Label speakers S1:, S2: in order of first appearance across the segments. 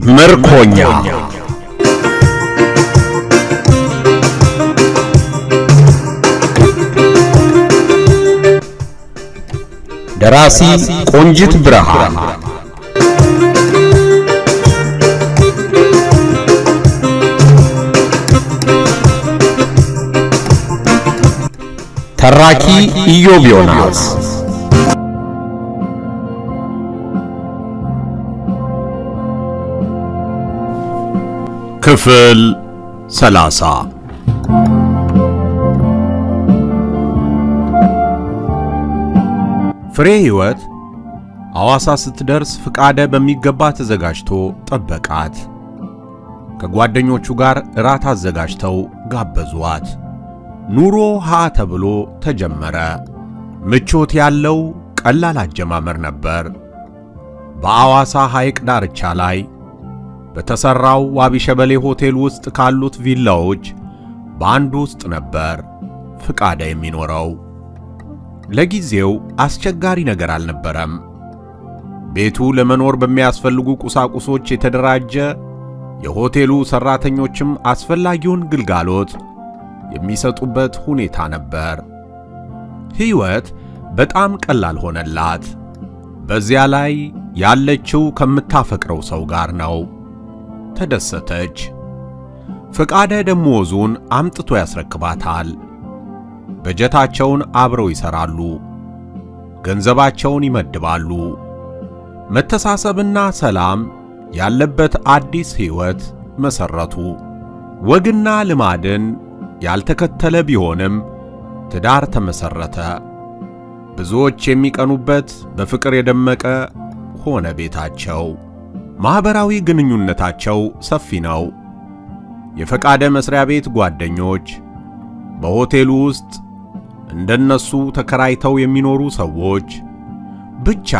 S1: ምርኮኛ ደራሲ ቆንጂት ብርሃን ተራኪ ኢዮብ ዮናስ ክፍል 30 ፍሬ ህይወት አዋሳ ስትደርስ ፍቃደ በሚገባ ተዘጋጅቶ ጠበቃት። ከጓደኞቹ ጋር እራት አዘጋጅተው ጋበዟት። ኑሮ ሀ ተብሎ ተጀመረ። ምቾት ያለው ቀላል አጀማመር ነበር። በአዋሳ ሐይቅ ዳርቻ ላይ በተሰራው ዋቢ ሸበሌ ሆቴል ውስጥ ካሉት ቪላዎች በአንዱ ውስጥ ነበር ፍቃደ የሚኖረው። ለጊዜው አስቸጋሪ ነገር አልነበረም። ቤቱ ለመኖር በሚያስፈልጉ ቁሳቁሶች የተደራጀ፣ የሆቴሉ ሰራተኞችም አስፈላጊውን ግልጋሎት የሚሰጡበት ሁኔታ ነበር። ህይወት በጣም ቀላል ሆነላት። በዚያ ላይ ያለችው ከምታፈቅረው ሰው ጋር ነው። ተደሰተች። ፍቃደ ደሞዙን አምጥቶ ያስረክባታል። በጀታቸውን አብረው ይሰራሉ። ገንዘባቸውን ይመድባሉ። መተሳሰብና ሰላም ያለበት አዲስ ህይወት መሰረቱ። ወግና ልማድን ያልተከተለ ቢሆንም ትዳር ተመሰረተ። ብዙዎች የሚቀኑበት በፍቅር የደመቀ ሆነ ቤታቸው። ማህበራዊ ግንኙነታቸው ሰፊ ነው። የፈቃደ መስሪያ ቤት ጓደኞች፣ በሆቴሉ ውስጥ እንደነሱ ተከራይተው የሚኖሩ ሰዎች፣ ብቻ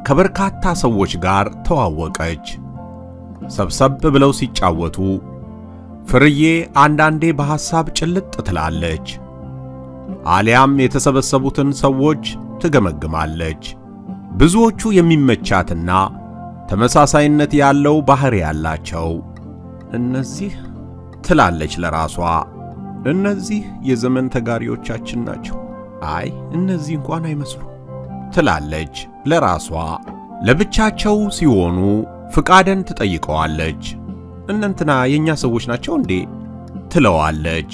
S1: ከበርካታ ሰዎች ጋር ተዋወቀች። ሰብሰብ ብለው ሲጫወቱ ፍርዬ አንዳንዴ በሐሳብ ጭልጥ ትላለች። አሊያም የተሰበሰቡትን ሰዎች ትገመግማለች። ብዙዎቹ የሚመቻትና ተመሳሳይነት ያለው ባህሪ ያላቸው እነዚህ ትላለች ለራሷ። እነዚህ የዘመን ተጋሪዎቻችን ናቸው። አይ እነዚህ እንኳን አይመስሉ ትላለች ለራሷ። ለብቻቸው ሲሆኑ ፍቃደን ትጠይቀዋለች። እነንትና የኛ ሰዎች ናቸው እንዴ ትለዋለች።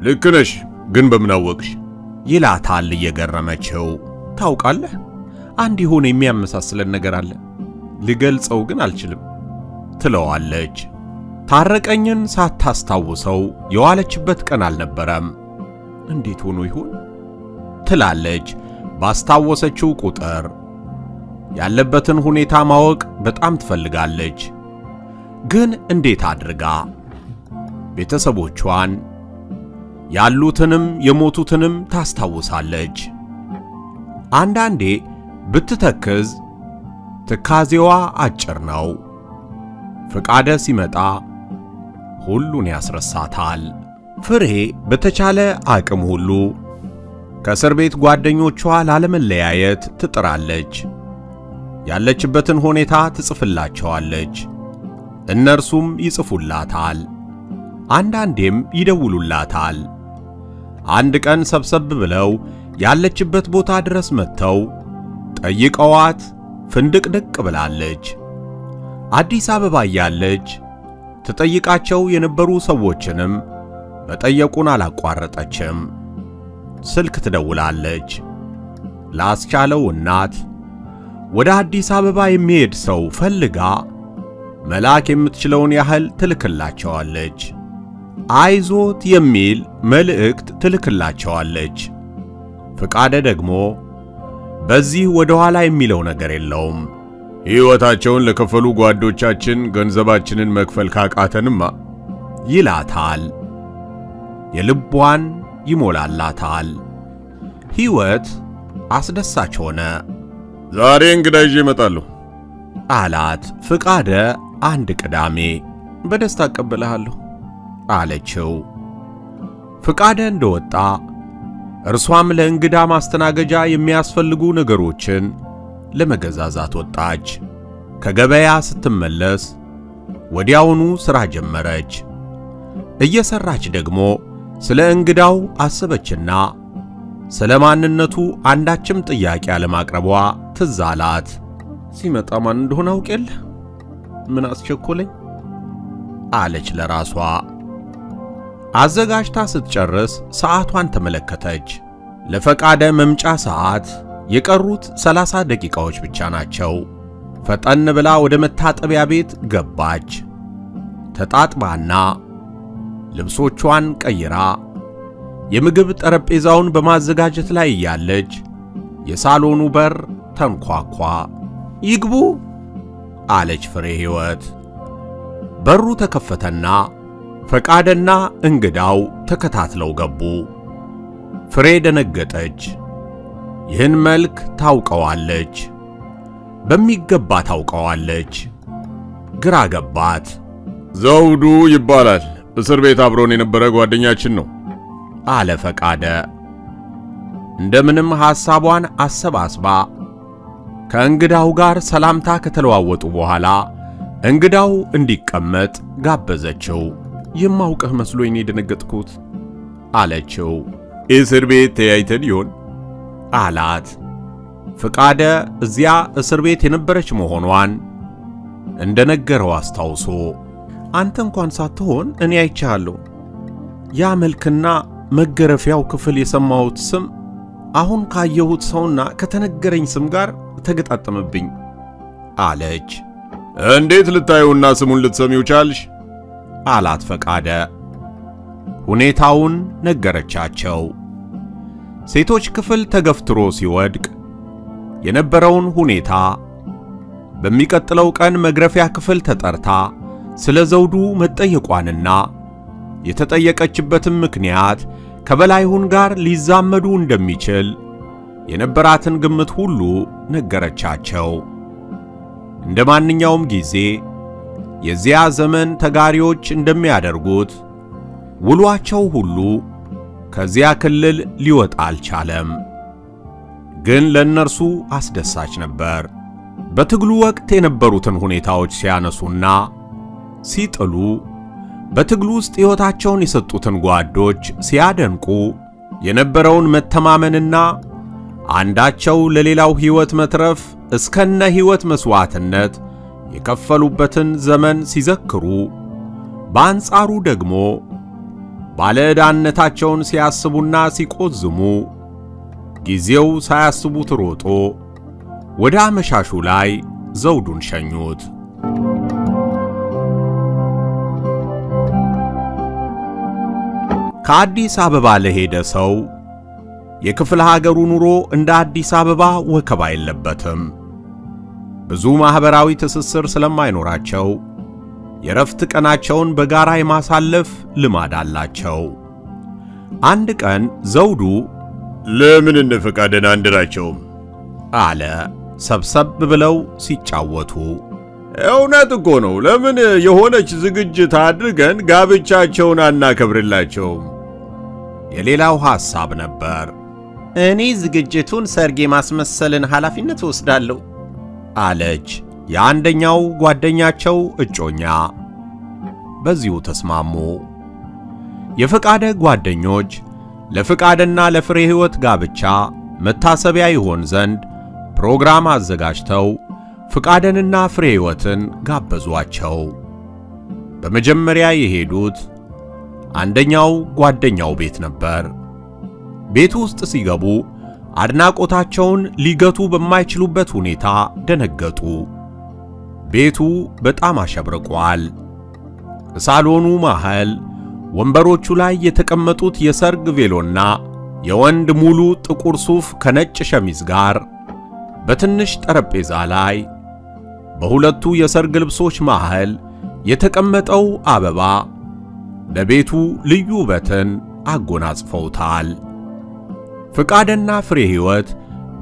S1: ልክ ነሽ፣ ግን በምን አወቅሽ ይላታል እየገረመችው። ታውቃለህ፣ አንድ የሆነ የሚያመሳስለን ነገር አለ፣ ልገልጸው ግን አልችልም ትለዋለች። ታረቀኝን ሳታስታውሰው የዋለችበት ቀን አልነበረም። እንዴት ሆኖ ይሆን ትላለች ባስታወሰችው ቁጥር። ያለበትን ሁኔታ ማወቅ በጣም ትፈልጋለች፣ ግን እንዴት አድርጋ? ቤተሰቦቿን ያሉትንም የሞቱትንም ታስታውሳለች። አንዳንዴ ብትተክዝ ትካዜዋ አጭር ነው። ፍቃደ ሲመጣ ሁሉን ያስረሳታል። ፍሬ በተቻለ አቅም ሁሉ ከእስር ቤት ጓደኞቿ ላለመለያየት ትጥራለች። ያለችበትን ሁኔታ ትጽፍላቸዋለች፣ እነርሱም ይጽፉላታል። አንዳንዴም ይደውሉላታል። አንድ ቀን ሰብሰብ ብለው ያለችበት ቦታ ድረስ መጥተው ጠይቀዋት ፍንድቅድቅ ብላለች። አዲስ አበባ ያለች ተጠይቃቸው የነበሩ ሰዎችንም መጠየቁን አላቋረጠችም። ስልክ ትደውላለች። ላስቻለው እናት ወደ አዲስ አበባ የሚሄድ ሰው ፈልጋ መላክ የምትችለውን ያህል ትልክላቸዋለች። አይዞት የሚል መልእክት ትልክላቸዋለች። ፍቃደ ደግሞ በዚህ ወደ ኋላ የሚለው ነገር የለውም። ሕይወታቸውን ለከፈሉ ጓዶቻችን ገንዘባችንን መክፈል ካቃተንማ ይላታል። የልቧን ይሞላላታል። ሕይወት አስደሳች ሆነ። ዛሬ እንግዳ ይዤ እመጣለሁ አላት ፍቃደ አንድ ቅዳሜ። በደስታ እቀበልሃለሁ አለችው። ፍቃደ እንደወጣ እርሷም ለእንግዳ ማስተናገጃ የሚያስፈልጉ ነገሮችን ለመገዛዛት ወጣች። ከገበያ ስትመለስ ወዲያውኑ ሥራ ጀመረች። እየሰራች ደግሞ ስለ እንግዳው አሰበችና ስለ ማንነቱ አንዳችም ጥያቄ አለማቅረቧ ትዝ አላት። ሲመጣ ማን እንደሆነ አውቄል ምን አስቸኮለኝ አለች ለራሷ። አዘጋጅታ ስትጨርስ ሰዓቷን ተመለከተች። ለፈቃደ መምጫ ሰዓት የቀሩት 30 ደቂቃዎች ብቻ ናቸው። ፈጠን ብላ ወደ መታጠቢያ ቤት ገባች። ተጣጥባና ልብሶቿን ቀይራ የምግብ ጠረጴዛውን በማዘጋጀት ላይ ያለች የሳሎኑ በር ተንኳኳ። ይግቡ አለች ፍሬ ሕይወት። በሩ ተከፈተና ፈቃደና እንግዳው ተከታትለው ገቡ። ፍሬ ደነገጠች። ይህን መልክ ታውቀዋለች፣ በሚገባ ታውቀዋለች። ግራ ገባት።
S2: ዘውዱ ይባላል፣ እስር ቤት አብሮን የነበረ ጓደኛችን ነው
S1: አለ ፈቃደ። እንደምንም ሐሳቧን አሰባስባ ከእንግዳው ጋር ሰላምታ ከተለዋወጡ በኋላ እንግዳው እንዲቀመጥ ጋበዘችው። የማውቅህ መስሎኝ የደነገጥኩት አለችው።
S2: እስር ቤት ተያይተን ይሆን
S1: አላት። ፈቃደ እዚያ እስር ቤት የነበረች መሆኗን እንደነገረው አስታውሶ አንተ እንኳን ሳትሆን እኔ አይቻለሁ። ያ መልክና መገረፊያው ክፍል የሰማሁት ስም አሁን ካየሁት ሰውና ከተነገረኝ ስም ጋር ተገጣጠመብኝ አለች።
S2: እንዴት ልታዩና ስሙን ልትሰሚው ቻልሽ
S1: አላት ፈቃደ። ሁኔታውን ነገረቻቸው። ሴቶች ክፍል ተገፍትሮ ሲወድቅ የነበረውን ሁኔታ፣ በሚቀጥለው ቀን መግረፊያ ክፍል ተጠርታ ስለ ዘውዱ መጠየቋንና የተጠየቀችበትም ምክንያት ከበላይሁን ጋር ሊዛመዱ እንደሚችል የነበራትን ግምት ሁሉ ነገረቻቸው። እንደማንኛውም ጊዜ የዚያ ዘመን ተጋሪዎች እንደሚያደርጉት ውሏቸው ሁሉ ከዚያ ክልል ሊወጣ አልቻለም። ግን ለነርሱ አስደሳች ነበር። በትግሉ ወቅት የነበሩትን ሁኔታዎች ሲያነሱና ሲጥሉ፣ በትግሉ ውስጥ ሕይወታቸውን የሰጡትን ጓዶች ሲያደንቁ የነበረውን መተማመንና አንዳቸው ለሌላው ሕይወት መትረፍ እስከነ ሕይወት መስዋዕትነት የከፈሉበትን ዘመን ሲዘክሩ፣ በአንጻሩ ደግሞ ባለዕዳነታቸውን ሲያስቡና ሲቆዝሙ ጊዜው ሳያስቡት ሮጦ ወደ አመሻሹ ላይ ዘውዱን ሸኙት። ከአዲስ አበባ ለሄደ ሰው የክፍለ ሀገሩ ኑሮ እንደ አዲስ አበባ ወከባ የለበትም። ብዙ ማህበራዊ ትስስር ስለማይኖራቸው የረፍት ቀናቸውን በጋራ የማሳለፍ ልማድ አላቸው። አንድ ቀን ዘውዱ
S2: ለምን እነ ፈቃደን አንድራቸውም
S1: አለ ሰብሰብ ብለው ሲጫወቱ።
S2: እውነት እኮ ነው። ለምን የሆነች ዝግጅት አድርገን ጋብቻቸውን አናከብርላቸውም?
S1: የሌላው ሐሳብ ነበር።
S3: እኔ ዝግጅቱን ሰርግ ማስመሰልን ኃላፊነት ወስዳለሁ
S1: አለች የአንደኛው ጓደኛቸው እጮኛ። በዚሁ ተስማሙ። የፈቃደ ጓደኞች ለፈቃደና ለፍሬ ሕይወት ጋብቻ መታሰቢያ ይሆን ዘንድ ፕሮግራም አዘጋጅተው ፈቃደንና ፍሬ ሕይወትን ጋበዟቸው። በመጀመሪያ የሄዱት አንደኛው ጓደኛው ቤት ነበር። ቤቱ ውስጥ ሲገቡ አድናቆታቸውን ሊገቱ በማይችሉበት ሁኔታ ደነገጡ። ቤቱ በጣም አሸብርቋል። ሳሎኑ መሃል ወንበሮቹ ላይ የተቀመጡት የሰርግ ቬሎና የወንድ ሙሉ ጥቁር ሱፍ ከነጭ ሸሚዝ ጋር በትንሽ ጠረጴዛ ላይ በሁለቱ የሰርግ ልብሶች መሃል የተቀመጠው አበባ ለቤቱ ልዩ ውበትን አጎናጽፈውታል። ፈቃደና ፍሬ ሕይወት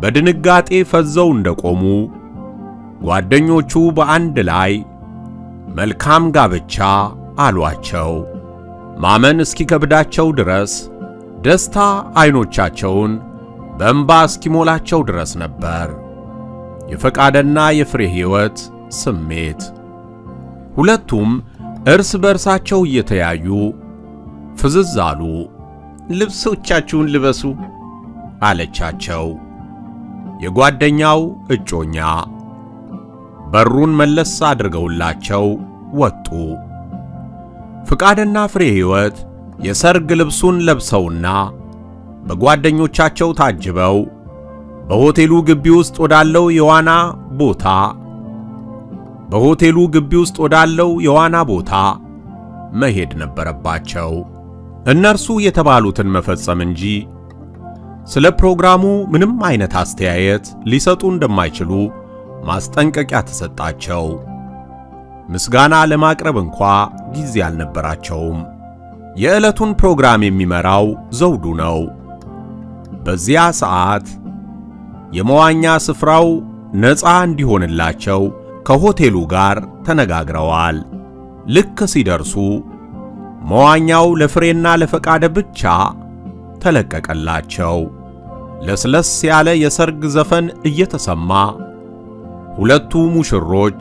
S1: በድንጋጤ ፈዘው እንደቆሙ ጓደኞቹ በአንድ ላይ መልካም ጋብቻ አሏቸው። ማመን እስኪከብዳቸው ድረስ ደስታ አይኖቻቸውን በእንባ እስኪሞላቸው ድረስ ነበር የፈቃደና የፍሬ ሕይወት ስሜት። ሁለቱም እርስ በርሳቸው እየተያዩ ፍዝዝ አሉ።
S3: ልብሶቻችሁን ልበሱ
S1: አለቻቸው የጓደኛው እጮኛ። በሩን መለስ አድርገውላቸው ወጡ። ፍቃድና ፍሬ ሕይወት የሰርግ ልብሱን ለብሰውና በጓደኞቻቸው ታጅበው በሆቴሉ ግቢ ውስጥ ወዳለው የዋና ቦታ መሄድ ነበረባቸው። እነርሱ የተባሉትን መፈጸም እንጂ ስለ ፕሮግራሙ ምንም አይነት አስተያየት ሊሰጡ እንደማይችሉ ማስጠንቀቂያ ተሰጣቸው። ምስጋና ለማቅረብ እንኳ ጊዜ አልነበራቸውም። የዕለቱን ፕሮግራም የሚመራው ዘውዱ ነው። በዚያ ሰዓት የመዋኛ ስፍራው ነፃ እንዲሆንላቸው ከሆቴሉ ጋር ተነጋግረዋል። ልክ ሲደርሱ መዋኛው ለፍሬና ለፈቃደ ብቻ ተለቀቀላቸው። ለስለስ ያለ የሰርግ ዘፈን እየተሰማ ሁለቱ ሙሽሮች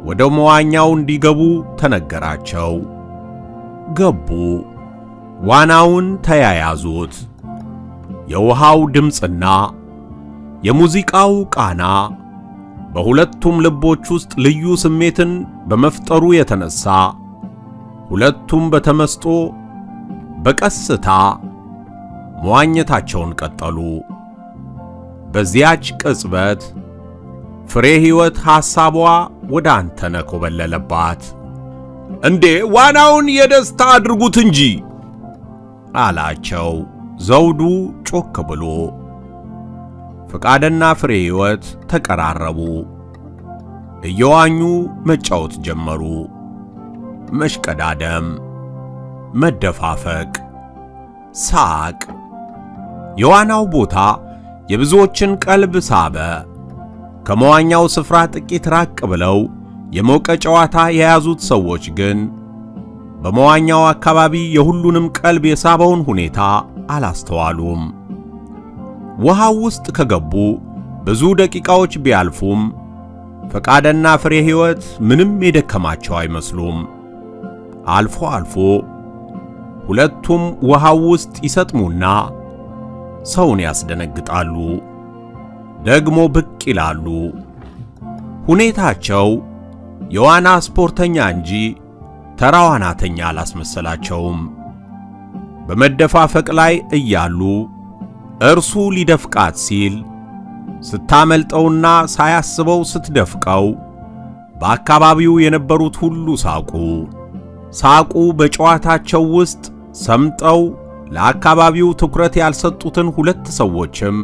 S1: ወደ መዋኛው እንዲገቡ ተነገራቸው። ገቡ። ዋናውን ተያያዙት። የውሃው ድምፅና የሙዚቃው ቃና በሁለቱም ልቦች ውስጥ ልዩ ስሜትን በመፍጠሩ የተነሳ ሁለቱም በተመስጦ በቀስታ መዋኘታቸውን ቀጠሉ። በዚያች ቅጽበት ፍሬ ሕይወት ሐሳቧ ወደ አንተነህ ኮበለለባት።
S2: እንዴ ዋናውን የደስታ አድርጉት እንጂ
S1: አላቸው ዘውዱ ጮክ ብሎ። ፍቃድና ፍሬ ሕይወት ተቀራረቡ። እየዋኙ መጫወት ጀመሩ። መሽቀዳደም፣ መደፋፈቅ፣ ሳቅ። የዋናው ቦታ የብዙዎችን ቀልብ ሳበ። ከመዋኛው ስፍራ ጥቂት ራቅ ብለው የሞቀ ጨዋታ የያዙት ሰዎች ግን በመዋኛው አካባቢ የሁሉንም ቀልብ የሳበውን ሁኔታ አላስተዋሉም። ውሃው ውስጥ ከገቡ ብዙ ደቂቃዎች ቢያልፉም ፈቃድና ፍሬ ሕይወት ምንም የደከማቸው አይመስሉም። አልፎ አልፎ ሁለቱም ውሃው ውስጥ ይሰጥሙና ሰውን ያስደነግጣሉ፣ ደግሞ ብቅ ይላሉ። ሁኔታቸው የዋና ስፖርተኛ እንጂ ተራ ዋናተኛ አላስመሰላቸውም። በመደፋፈቅ ላይ እያሉ እርሱ ሊደፍቃት ሲል ስታመልጠውና ሳያስበው ስትደፍቀው በአካባቢው የነበሩት ሁሉ ሳቁ። ሳቁ በጨዋታቸው ውስጥ ሰምጠው ለአካባቢው ትኩረት ያልሰጡትን ሁለት ሰዎችም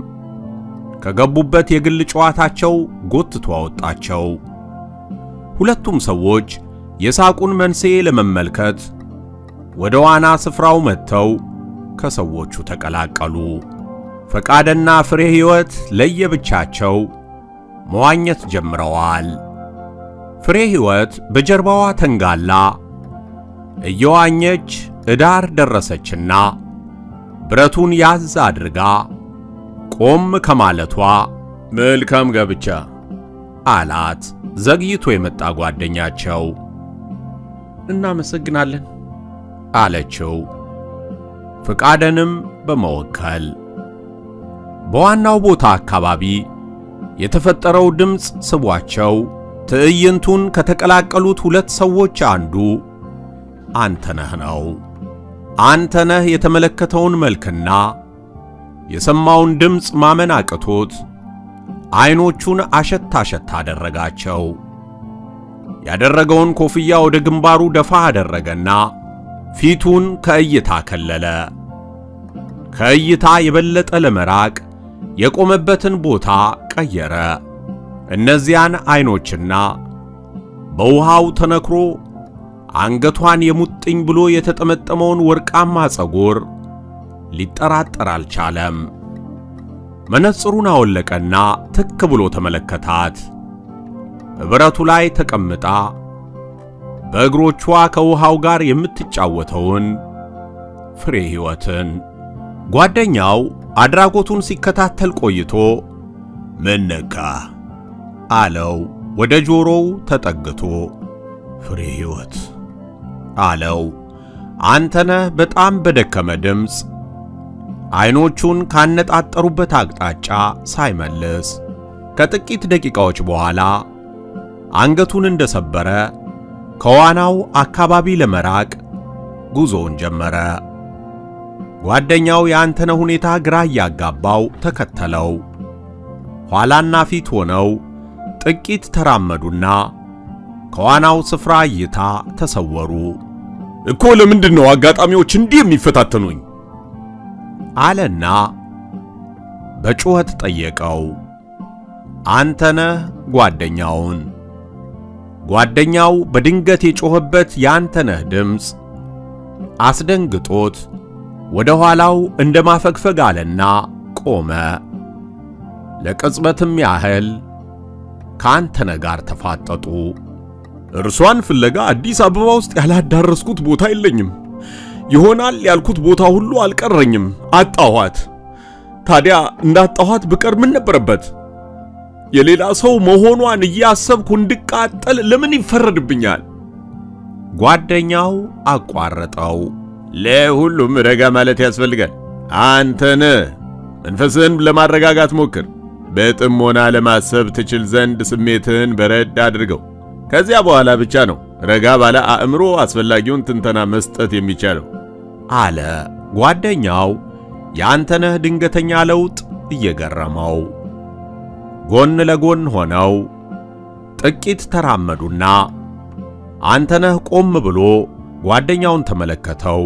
S1: ከገቡበት የግል ጨዋታቸው ጎትቶ አወጣቸው። ሁለቱም ሰዎች የሳቁን መንስኤ ለመመልከት ወደ ዋና ስፍራው መጥተው ከሰዎቹ ተቀላቀሉ። ፈቃድና ፍሬ ሕይወት ለየብቻቸው መዋኘት ጀምረዋል። ፍሬ ሕይወት በጀርባዋ ተንጋላ እየዋኘች ዳር ደረሰችና ብረቱን ያዝ አድርጋ ቆም ከማለቷ
S2: መልካም ጋብቻ
S1: አላት ዘግይቶ የመጣ ጓደኛቸው።
S3: እናመሰግናለን
S1: አለችው ፍቃድንም በመወከል። በዋናው ቦታ አካባቢ የተፈጠረው ድምፅ ስቧቸው ትዕይንቱን ከተቀላቀሉት ሁለት ሰዎች አንዱ አንተነህ ነው። አንተነህ የተመለከተውን መልክና የሰማውን ድምፅ ማመን አቅቶት አይኖቹን አሸት አደረጋቸው። ያደረገውን ኮፍያ ወደ ግንባሩ ደፋ አደረገና ፊቱን ከእይታ ከለለ። ከእይታ የበለጠ ለመራቅ የቆመበትን ቦታ ቀየረ። እነዚያን አይኖችና በውሃው ተነክሮ አንገቷን የሙጥኝ ብሎ የተጠመጠመውን ወርቃማ ጸጉር ሊጠራጠር አልቻለም። መነጽሩን አወለቀና ትክ ብሎ ተመለከታት። በብረቱ ላይ ተቀምጣ በእግሮቿ ከውሃው ጋር የምትጫወተውን ፍሬ ሕይወትን። ጓደኛው አድራጎቱን ሲከታተል ቆይቶ ምን ነካ አለው ወደ ጆሮው ተጠግቶ። ፍሬ ሕይወት አለው አንተነህ በጣም በደከመ ድምፅ አይኖቹን ካነጣጠሩበት አቅጣጫ ሳይመልስ። ከጥቂት ደቂቃዎች በኋላ አንገቱን እንደሰበረ ከዋናው አካባቢ ለመራቅ ጉዞውን ጀመረ። ጓደኛው የአንተነህ ሁኔታ ግራ ያጋባው ተከተለው። ኋላና ፊት ሆነው ጥቂት ተራመዱና ከዋናው ስፍራ እይታ ተሰወሩ።
S2: እኮ ለምንድነው አጋጣሚዎች እንዲህ የሚፈታተኑኝ?
S1: አለና በጩኸት ጠየቀው አንተነህ ጓደኛውን። ጓደኛው በድንገት የጮኸበት የአንተነህ ድምፅ አስደንግጦት ወደ ኋላው እንደማፈግፈግ አለና ቆመ። ለቅጽበትም ያህል ከአንተነህ ጋር ተፋጠጡ።
S2: እርሷን ፍለጋ አዲስ አበባ ውስጥ ያላዳረስኩት ቦታ የለኝም። ይሆናል ያልኩት ቦታ ሁሉ አልቀረኝም፣ አጣኋት። ታዲያ እንዳጣኋት ብቀር ምን ነበረበት? የሌላ ሰው መሆኗን እያሰብኩ እንድቃጠል ለምን ይፈረድብኛል?
S1: ጓደኛው አቋረጠው።
S2: ለሁሉም ረጋ ማለት ያስፈልጋል። አንተነህ መንፈስህን ለማረጋጋት ሞክር። በጥሞና ለማሰብ ትችል ዘንድ ስሜትህን በረድ አድርገው። ከዚያ በኋላ ብቻ ነው ረጋ ባለ አእምሮ አስፈላጊውን ትንተና መስጠት የሚቻለው
S1: አለ ጓደኛው የአንተነህ ድንገተኛ ለውጥ እየገረመው። ጎን ለጎን ሆነው ጥቂት ተራመዱና አንተነህ ቆም ብሎ ጓደኛውን ተመለከተው።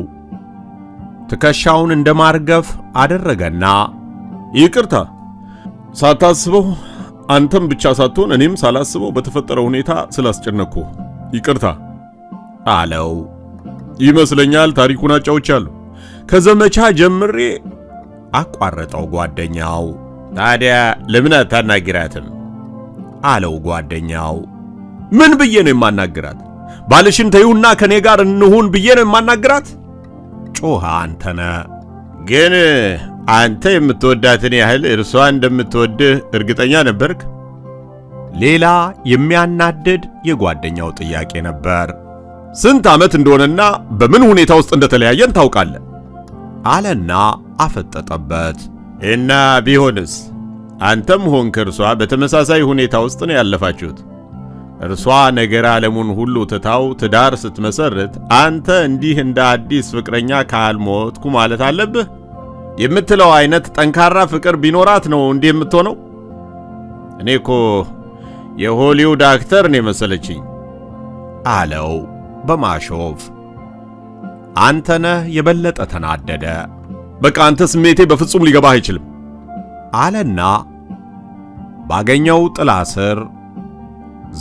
S1: ትከሻውን እንደማርገፍ አደረገና
S2: ይቅርታ፣ ሳታስበው አንተም ብቻ ሳትሆን እኔም ሳላስበው በተፈጠረው ሁኔታ ስላስጨነቅኩ ይቅርታ
S1: አለው።
S2: ይመስለኛል ታሪኩን አጫውቻለሁ። ከዘመቻ ጀምሬ
S1: አቋረጠው ጓደኛው።
S2: ታዲያ ለምን አታናግራትም?
S1: አለው ጓደኛው።
S2: ምን ብዬ ነው የማናግራት? ባልሽን ተይውና ከኔ ጋር እንሁን ብዬ ነው የማናግራት?
S1: ጮኸ አንተነህ።
S2: ግን አንተ የምትወዳትን ያህል እርሷ እንደምትወድህ እርግጠኛ ነበርክ?
S1: ሌላ የሚያናድድ የጓደኛው ጥያቄ ነበር።
S2: ስንት ዓመት እንደሆነና በምን ሁኔታ ውስጥ እንደተለያየን ታውቃለህ?
S1: አለና አፈጠጠበት።
S2: እና ቢሆንስ አንተም ሆንክ እርሷ በተመሳሳይ ሁኔታ ውስጥ ነው ያለፋችሁት። እርሷ ነገር ዓለሙን ሁሉ ትታው ትዳር ስትመሰርት አንተ እንዲህ እንደ አዲስ ፍቅረኛ ካልሞትኩ ማለት አለብህ? የምትለው አይነት ጠንካራ ፍቅር ቢኖራት ነው እንዲህ የምትሆነው? እኔኮ የሆሊውድ አክተር ነው መሰለችኝ
S1: አለው በማሾፍ። አንተነህ የበለጠ ተናደደ።
S2: በቃ አንተ ስሜቴ በፍጹም ሊገባህ አይችልም
S1: አለና ባገኘው ጥላ ስር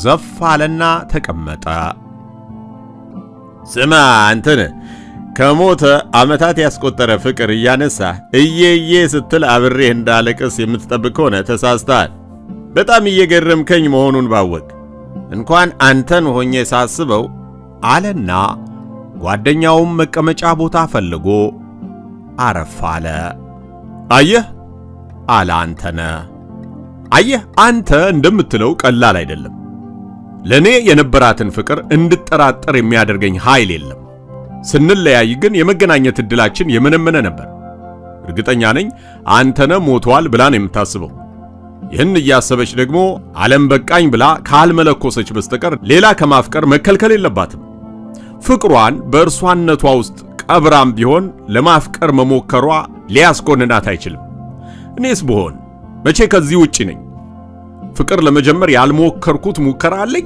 S1: ዘፍ አለና ተቀመጠ።
S2: ስማ አንተነህ፣ ከሞተ ዓመታት ያስቆጠረ ፍቅር እያነሳ እየየ ስትል አብሬህ እንዳለቅስ የምትጠብቅ ሆነ ተሳስተሃል። በጣም እየገረምከኝ መሆኑን ባወቅ እንኳን አንተን ሆኜ ሳስበው
S1: አለና ጓደኛውም መቀመጫ ቦታ ፈልጎ አረፍ አለ።
S2: አየህ
S1: አለ አንተነህ።
S2: አየህ አንተ እንደምትለው ቀላል አይደለም። ለኔ የነበራትን ፍቅር እንድጠራጠር የሚያደርገኝ ኃይል የለም። ስንለያይ ግን የመገናኘት እድላችን የመነመነ ነበር። እርግጠኛ ነኝ አንተነህ ሞቷል ብላ ነው የምታስበው። ይህን እያሰበች ደግሞ ዓለም በቃኝ ብላ ካልመለኮሰች በስተቀር ሌላ ከማፍቀር መከልከል የለባትም። ፍቅሯን በእርሷነቷ ውስጥ ቀብራም ቢሆን ለማፍቀር መሞከሯ ሊያስኮንናት አይችልም። እኔስ ብሆን መቼ ከዚህ ውጪ ነኝ? ፍቅር ለመጀመር ያልሞከርኩት ሙከራ አለኝ?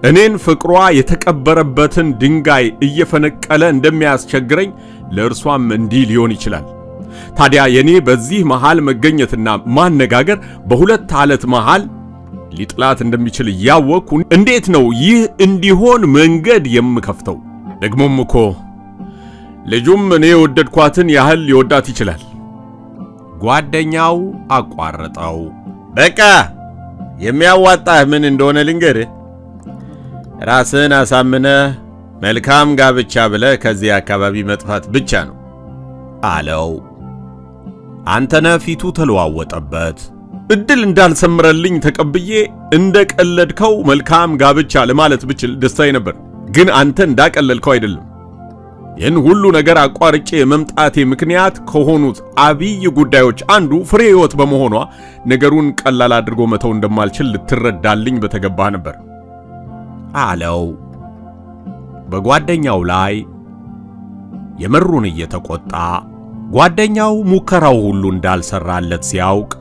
S2: እኔን ፍቅሯ የተቀበረበትን ድንጋይ እየፈነቀለ እንደሚያስቸግረኝ ለእርሷም እንዲህ ሊሆን ይችላል። ታዲያ የኔ በዚህ መሃል መገኘትና ማነጋገር በሁለት አለት መሃል ሊጥላት እንደሚችል ያወቅኩ እንዴት ነው ይህ እንዲሆን መንገድ የምከፍተው? ደግሞም እኮ ልጁም እኔ የወደድኳትን ያህል ሊወዳት ይችላል።
S1: ጓደኛው አቋረጠው።
S2: በቃ የሚያዋጣህ ምን እንደሆነ ልንገርህ። ራስህን አሳምነህ መልካም ጋብቻ ብለህ ከዚህ አካባቢ መጥፋት ብቻ ነው
S1: አለው። አንተነህ ፊቱ ተለዋወጠበት።
S2: እድል እንዳልሰምረልኝ ተቀብዬ እንደ ቀለድከው መልካም ጋብቻ ለማለት ብችል ደስታዬ ነበር። ግን አንተ እንዳቀለልከው አይደለም። ይህን ሁሉ ነገር አቋርጬ የመምጣቴ ምክንያት ከሆኑት አብይ ጉዳዮች አንዱ ፍሬ ሕይወት በመሆኗ ነገሩን ቀላል አድርጎ መተው እንደማልችል ልትረዳልኝ በተገባ ነበር
S1: አለው። በጓደኛው ላይ የምሩን እየተቆጣ ጓደኛው ሙከራው ሁሉ እንዳልሰራለት ሲያውቅ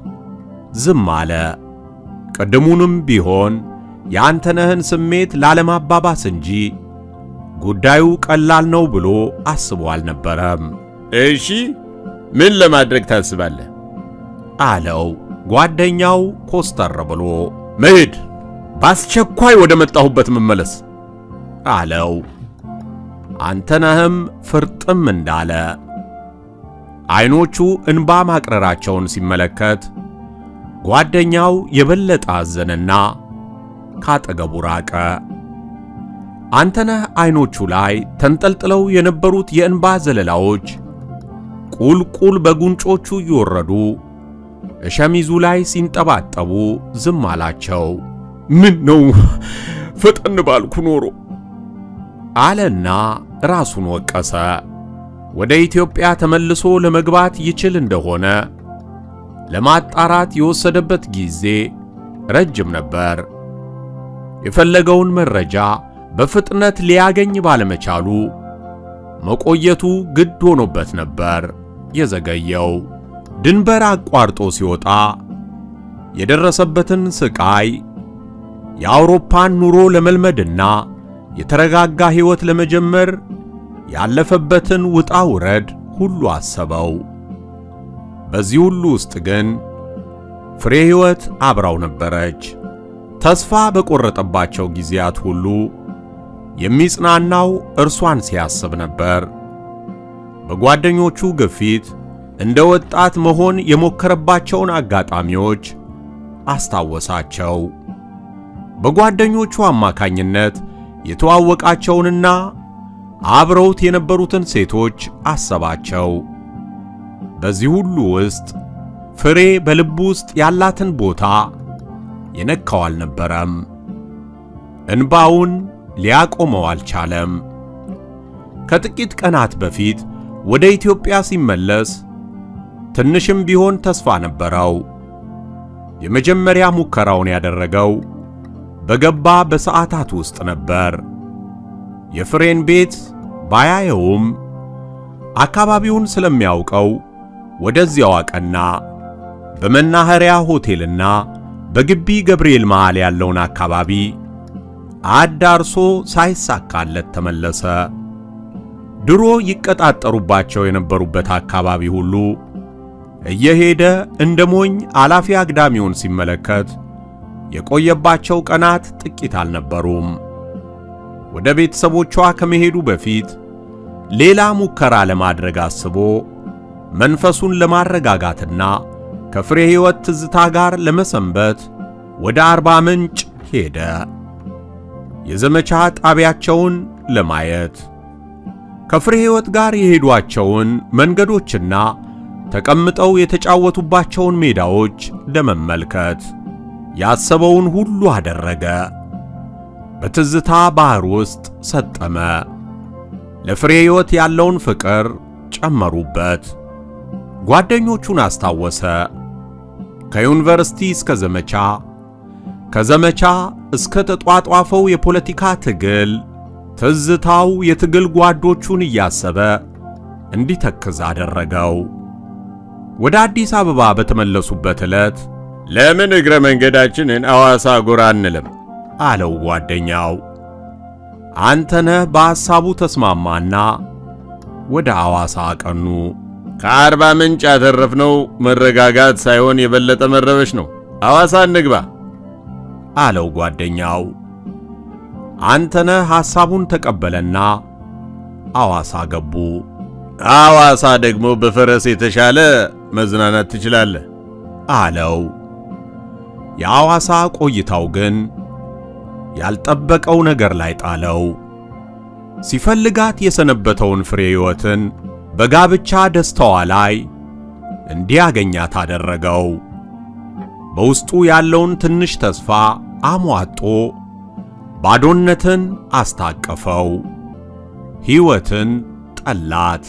S1: ዝም አለ። ቀደሙንም ቢሆን ያንተነህን ስሜት ላለማባባስ እንጂ ጉዳዩ ቀላል ነው ብሎ አስቦ አልነበረም።
S2: እሺ ምን ለማድረግ ታስባለህ?
S1: አለው ጓደኛው ኮስተር ብሎ።
S2: መሄድ፣ በአስቸኳይ ወደ መጣሁበት መመለስ
S1: አለው። አንተነህም ፍርጥም እንዳለ አይኖቹ እንባ ማቅረራቸውን ሲመለከት ጓደኛው የበለጠ አዘነና ካጠገቡ ራቀ። አንተነህ አይኖቹ ላይ ተንጠልጥለው የነበሩት የእንባ ዘለላዎች ቁልቁል በጉንጮቹ እየወረዱ ሸሚዙ ላይ ሲንጠባጠቡ ዝም አላቸው።
S2: ምን ነው ፈጠን ባልኩ ኖሮ
S1: አለና ራሱን ወቀሰ። ወደ ኢትዮጵያ ተመልሶ ለመግባት ይችል እንደሆነ ለማጣራት የወሰደበት ጊዜ ረጅም ነበር። የፈለገውን መረጃ በፍጥነት ሊያገኝ ባለመቻሉ መቆየቱ ግድ ሆኖበት ነበር የዘገየው። ድንበር አቋርጦ ሲወጣ የደረሰበትን ስቃይ የአውሮፓን ኑሮ ለመልመድና የተረጋጋ ሕይወት ለመጀመር ያለፈበትን ውጣ ውረድ ሁሉ አሰበው። በዚህ ሁሉ ውስጥ ግን ፍሬ ሕይወት አብራው ነበረች። ተስፋ በቆረጠባቸው ጊዜያት ሁሉ የሚጽናናው እርሷን ሲያስብ ነበር። በጓደኞቹ ግፊት እንደ ወጣት መሆን የሞከረባቸውን አጋጣሚዎች አስታወሳቸው። በጓደኞቹ አማካኝነት የተዋወቃቸውንና አብረውት የነበሩትን ሴቶች አሰባቸው። በዚህ ሁሉ ውስጥ ፍሬ በልቡ ውስጥ ያላትን ቦታ የነካው አልነበረም። እንባውን ሊያቆመው አልቻለም። ከጥቂት ቀናት በፊት ወደ ኢትዮጵያ ሲመለስ ትንሽም ቢሆን ተስፋ ነበረው። የመጀመሪያ ሙከራውን ያደረገው በገባ በሰዓታት ውስጥ ነበር። የፍሬን ቤት ባያየውም አካባቢውን ስለሚያውቀው ወደዚያው አቀና። በመናኸሪያ ሆቴልና በግቢ ገብርኤል መሃል ያለውን አካባቢ አዳርሶ ሳይሳካለት ተመለሰ። ድሮ ይቀጣጠሩባቸው የነበሩበት አካባቢ ሁሉ እየሄደ እንደሞኝ አላፊ አግዳሚውን ሲመለከት የቆየባቸው ቀናት ጥቂት አልነበሩም። ወደ ቤተሰቦቿ ከመሄዱ በፊት ሌላ ሙከራ ለማድረግ አስቦ መንፈሱን ለማረጋጋትና ከፍሬ ሕይወት ትዝታ ጋር ለመሰንበት ወደ አርባ ምንጭ ሄደ። የዘመቻ ጣቢያቸውን ለማየት ከፍሬ ሕይወት ጋር የሄዷቸውን መንገዶችና ተቀምጠው የተጫወቱባቸውን ሜዳዎች ለመመልከት ያሰበውን ሁሉ አደረገ። በትዝታ ባህር ውስጥ ሰጠመ። ለፍሬ ሕይወት ያለውን ፍቅር ጨመሩበት። ጓደኞቹን አስታወሰ። ከዩኒቨርሲቲ እስከ ዘመቻ፣ ከዘመቻ እስከ ተጧጧፈው የፖለቲካ ትግል ትዝታው የትግል ጓዶቹን እያሰበ እንዲተክዝ አደረገው። ወደ አዲስ አበባ በተመለሱበት ዕለት
S2: ለምን እግረ መንገዳችንን አዋሳ ጎራ አንልም
S1: አለው ጓደኛው። አንተነህ በሐሳቡ ተስማማና ወደ አዋሳ አቀኑ።
S2: ከአርባ ምንጭ ያተረፍነው መረጋጋት ሳይሆን የበለጠ መረበሽ ነው። አዋሳ እንግባ
S1: አለው ጓደኛው። አንተነህ ሐሳቡን ተቀበለና አዋሳ ገቡ።
S2: አዋሳ ደግሞ በፈረስ የተሻለ መዝናናት ትችላለህ
S1: አለው። የአዋሳ ቆይታው ግን ያልጠበቀው ነገር ላይ ጣለው። ሲፈልጋት የሰነበተውን ፍሬ ሕይወትን በጋብቻ ደስታዋ ላይ እንዲያገኛት አደረገው። በውስጡ ያለውን ትንሽ ተስፋ አሟጦ ባዶነትን አስታቀፈው፣ ሕይወትን ጠላት።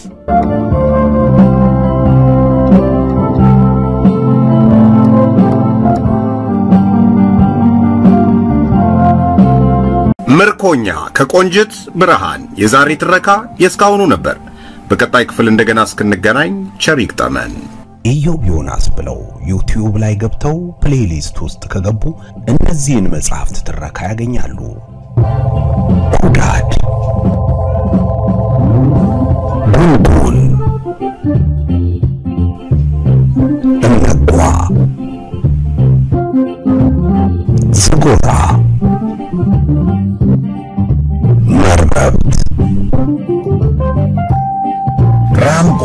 S2: ምርኮኛ ከቆንጅት ብርሃን የዛሬ ትረካ የስካውኑ ነበር። በቀጣይ ክፍል እንደገና እስክንገናኝ ቸር ይግጠመን።
S4: ኢዮብ ዮናስ ብለው ዩቲዩብ ላይ ገብተው ፕሌሊስት ውስጥ ከገቡ እነዚህን መጽሐፍት ትረካ ያገኛሉ። ኩዳድ፣ ጉንጉን፣ እነጓ፣ ዝጎራ፣ መርበብት፣ ራምቦ፣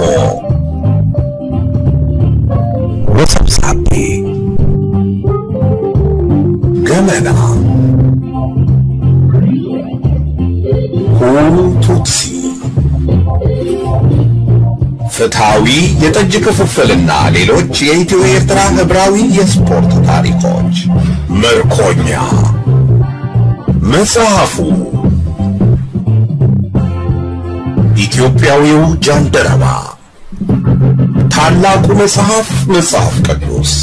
S4: ወሰብሳቤ፣ ገመና፣ ሁቱትሲ፣ ፍትሃዊ የጠጅ ክፍፍልና ሌሎች የኢትዮ ኤርትራ ህብራዊ የስፖርት ታሪኮች። ምርኮኛ መጽሐፉ ኢትዮጵያዊው ጃንደረባ፣ ታላቁ መጽሐፍ ቅዱስ